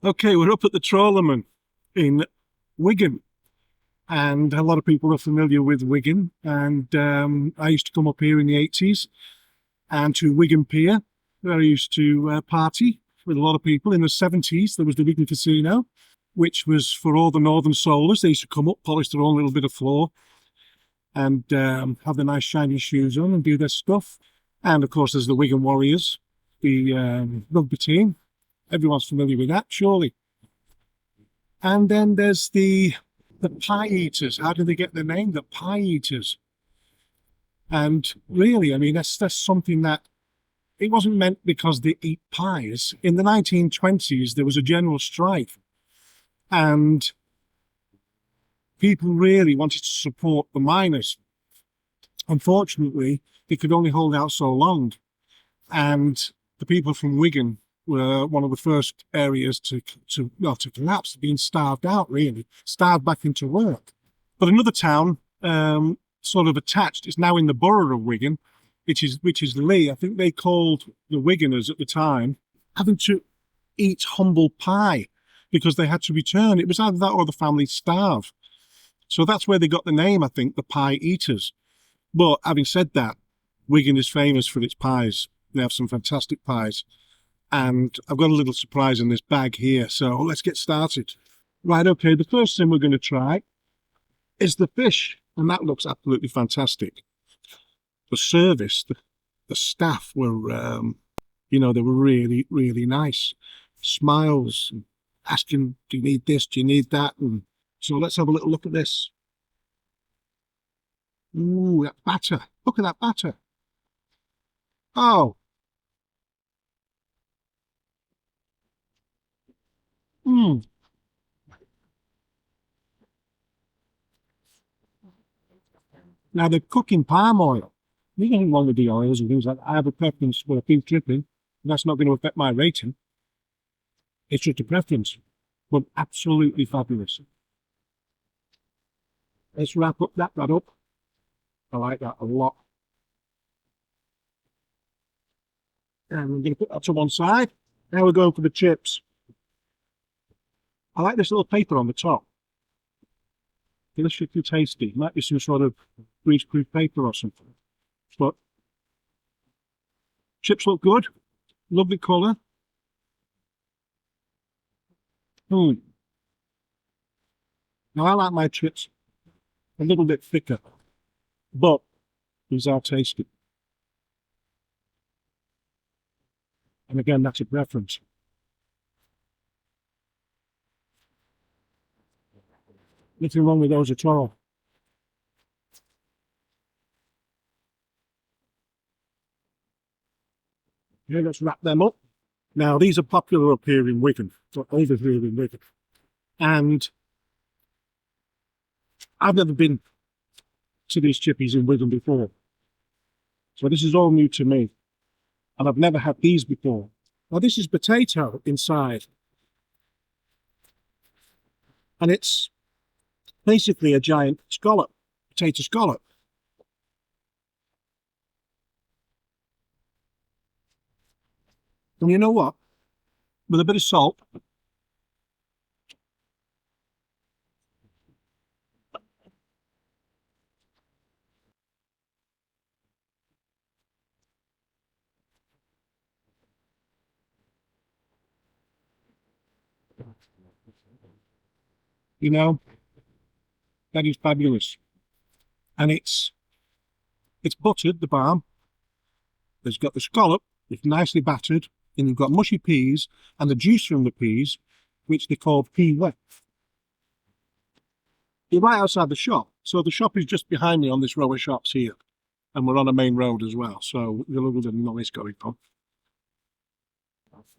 Okay, we're up at the Trawlerman in Wigan, and a lot of people are familiar with Wigan. And I used to come up here in the 80s and to Wigan Pier, where I used to party with a lot of people. In the 70s, there was the Wigan Casino, which was for all the Northern Solars. They used to come up, polish their own little bit of floor, and have the nice shiny shoes on and do their stuff. And of course, there's the Wigan Warriors, the rugby team. Everyone's familiar with that, surely. And then there's the pie eaters. How do they get their name? The pie eaters. And really, I mean, that's something that it wasn't meant because they eat pies. In the 1920s, there was a general strike, and people really wanted to support the miners. Unfortunately, they could only hold out so long, and the people from Wigan were one of the first areas to collapse, being starved out, really, starved back into work. But another town, sort of attached, is now in the borough of Wigan, which is Lee. I think they called the Wiganers at the time having to eat humble pie because they had to return. It was either that or the family starve. So that's where they got the name, I think, the pie eaters. But having said that, Wigan is famous for its pies. They have some fantastic pies. And I've got a little surprise in this bag here, so let's get started. Right, okay, the first thing we're going to try is the fish, and that looks absolutely fantastic. The service, the staff were, they were really, really nice. Smiles, and asking, do you need this, do you need that? And so let's have a little look at this. Ooh, that batter. Look at that batter. Oh. Hmm. Now they're cooking palm oil. There's nothing wrong with the oils and things like that. I have a preference for a beef dripping. That's not going to affect my rating. It's just a preference, but absolutely fabulous. Let's wrap up that up. I like that a lot. And we're going to put that to one side. Now we're going for the chips. I like this little paper on the top. Deliciously tasty. Might be some sort of greaseproof paper or something. But chips look good. Lovely colour. Now I like my chips a little bit thicker, but these are tasty. And again, that's a preference. Nothing wrong with those at all. Yeah, let's wrap them up. Now, these are popular up here in Wigan, over here in Wigan. And I've never been to these chippies in Wigan before. So this is all new to me. And I've never had these before. Now, this is potato inside. And it's basically a giant scallop, potato scallop. And you know what? With a bit of salt, you know, that is fabulous. And it's buttered, the barm. It's got the scallop, it's nicely battered, and you've got mushy peas and the juice from the peas, which they call PEA. You're right outside the shop. So the shop is just behind me on this row of shops here. And we're on a main road as well. So there's a little bit of noise going on.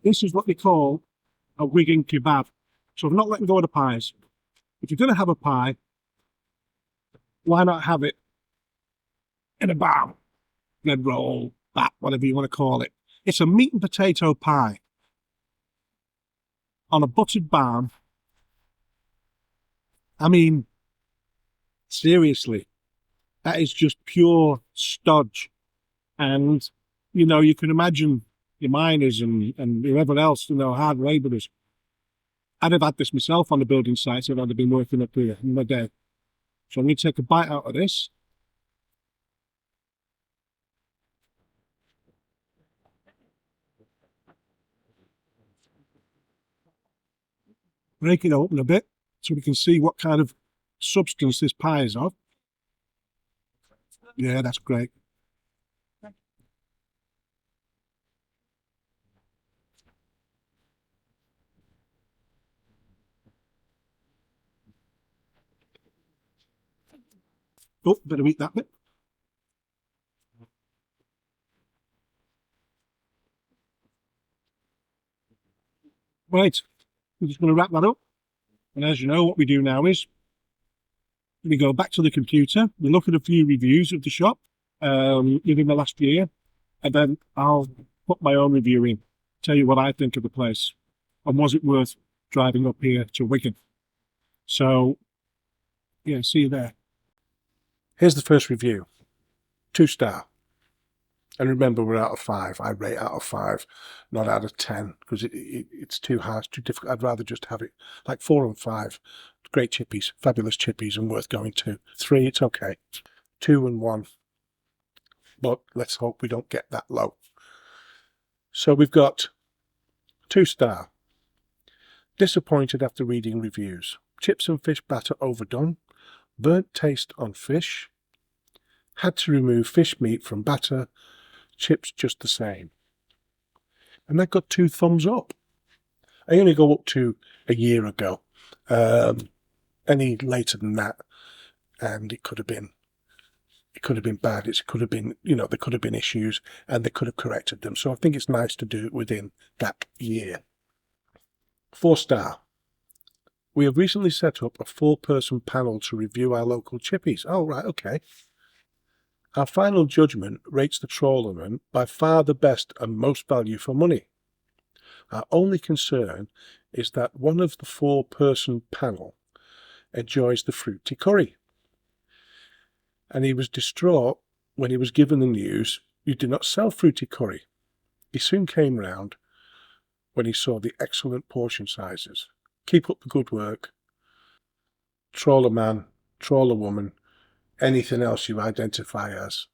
This is what they call a Wigan kebab. So I'm not letting go of the pies. If you're going to have a pie, why not have it in a bar, bread roll, bat, whatever you want to call it. It's a meat and potato pie on a buttered barm. I mean, seriously, that is just pure stodge. And, you can imagine your miners and whoever else, hard labourers, I'd have had this myself on the building site if I'd have been working up here in my day. So I'm going to take a bite out of this. Break it open a bit so we can see what kind of substance this pie is of. Yeah, that's great. Oh, better eat that bit. Right, we're just going to wrap that up. And as you know, what we do now is we go back to the computer, we look at a few reviews of the shop within the last year, and then I'll put my own review in, tell you what I think of the place, and was it worth driving up here to Wigan. So, yeah, see you there. Here's the first review. 2-star. And remember, we're out of 5. I rate out of 5, not out of 10, because it's too hard, too difficult. I'd rather just have it like 4 and 5. Great chippies, fabulous chippies, and worth going to. 3, it's okay. 2 and 1. But let's hope we don't get that low. So we've got 2-star. Disappointed after reading reviews. Chips and fish batter overdone. Burnt taste on fish. Had to remove fish meat from batter. Chips just the same. And that got 2 thumbs up. I only go up to a year ago. Any later than that, and it could have been bad. It could have been, there could have been issues, and they could have corrected them. So I think it's nice to do it within that year. 4-star. We have recently set up a 4-person panel to review our local chippies. Oh, right, okay. Our final judgment rates the Trawlerman by far the best and most value for money. Our only concern is that one of the 4-person panel enjoys the fruity curry. And he was distraught when he was given the news you do not sell fruity curry. He soon came round when he saw the excellent portion sizes. Keep up the good work. Trawlerman, Trawlerwoman, anything else you identify as.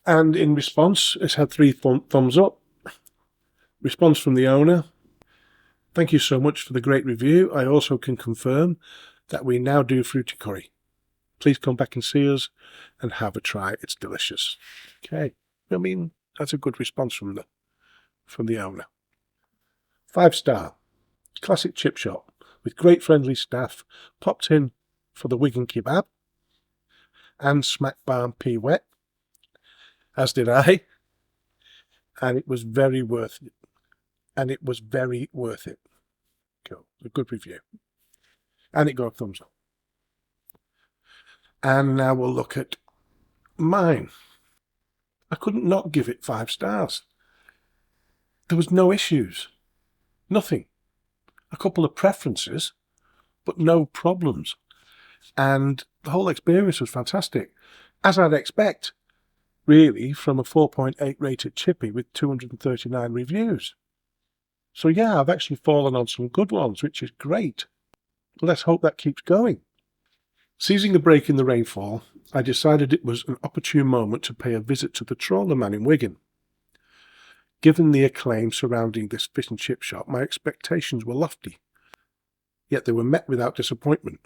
And in response, it's had 3 thumbs up. Response from the owner. Thank you so much for the great review. I also can confirm that we now do fruity curry. Please come back and see us and have a try. It's delicious. Okay. I mean, that's a good response from the owner. 5-star. Classic chip shop with great friendly staff. Popped in for the WIGAN KEBAB and smacked Barm P wet, as did I, and it was very worth it. Cool. A good review. And it got a thumbs up. And now we'll look at mine. I couldn't not give it 5 stars. There was no issues. Nothing. A couple of preferences, but no problems. And the whole experience was fantastic, as I'd expect, really, from a 4.8 rated chippy with 239 reviews. So yeah, I've actually fallen on some good ones, which is great. Let's hope that keeps going. Seizing a break in the rainfall, I decided it was an opportune moment to pay a visit to the Trawlerman in Wigan. Given the acclaim surrounding this fish and chip shop, my expectations were lofty, yet they were met without disappointment.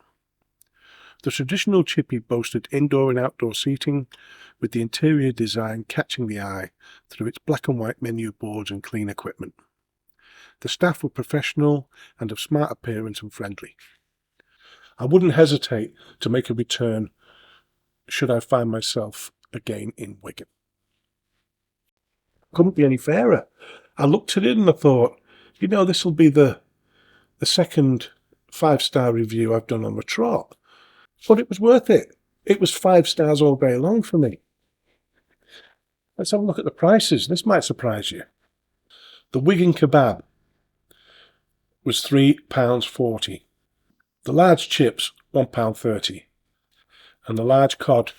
The traditional chippy boasted indoor and outdoor seating, with the interior design catching the eye through its black and white menu boards and clean equipment. The staff were professional and of smart appearance and friendly. I wouldn't hesitate to make a return should I find myself again in Wigan. Couldn't be any fairer. I looked at it and I thought, this will be the second 5-star review I've done on the trot. But it was worth it. It was 5 stars all day long for me. Let's have a look at the prices. This might surprise you. The WIGAN KEBAB was £3.40. The large chips, £1.30. And the large cod,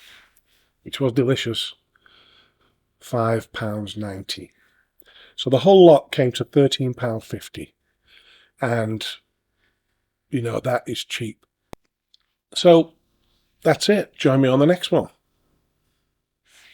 which was delicious, £5.90. So the whole lot came to £13.50. and you know that is cheap. So that's it. Join me on the next one.